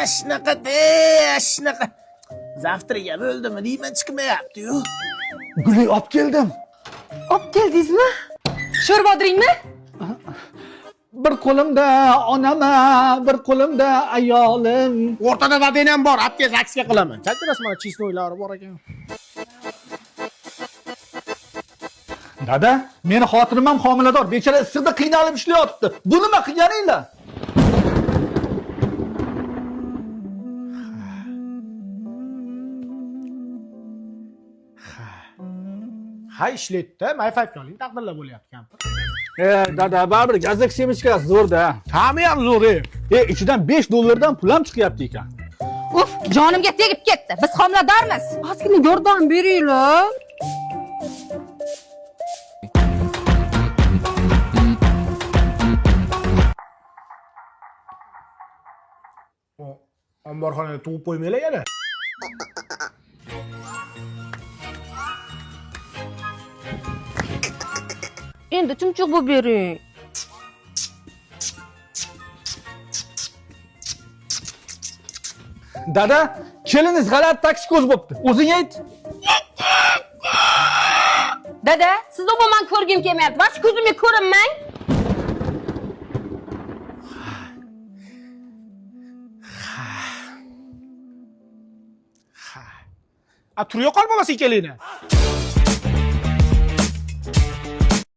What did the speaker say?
Ashnaqa. Zavtraga bo'ldimi deyman chiqmayapti-yu. Guli olib keldim. Olib keldingizmi? Sho'rbodiringmi? Bir qo'limda onama, bir qo'limda ayolim. O'rtada vadang ham bor, olib kel, zaksga qilaman. Chaqirasiz, mana chisnoylari bor ekan. Dada, meni xotinim ham homilador. Bechara issiqda qiynalib ishlayapti. Bu nima qilganinglar? Ha ishlaydi-da, mayfaytga oling, taqdirlar bo'lyapti kampir. Dada, baribir gazak semishkasi zo'rda. Ta'mi ham zo'r. Ichidan $5 pul ham chiqyapti ekan. Uf, jonimga tegib ketdi. Biz homiladormiz. Ozgina yordam beringlar. Omborxonaga tug'ib qo'ymanglar yana. Endi chumchuq bo'lib bering. Dada, keliniz g'alati taksi ko'z bo'pti. O'zing ayt. Dada, sizni umuman ko'rgim kelmayapti. Bosh ko'zimga ko'rinmang. Turga qolmamas ekanligini.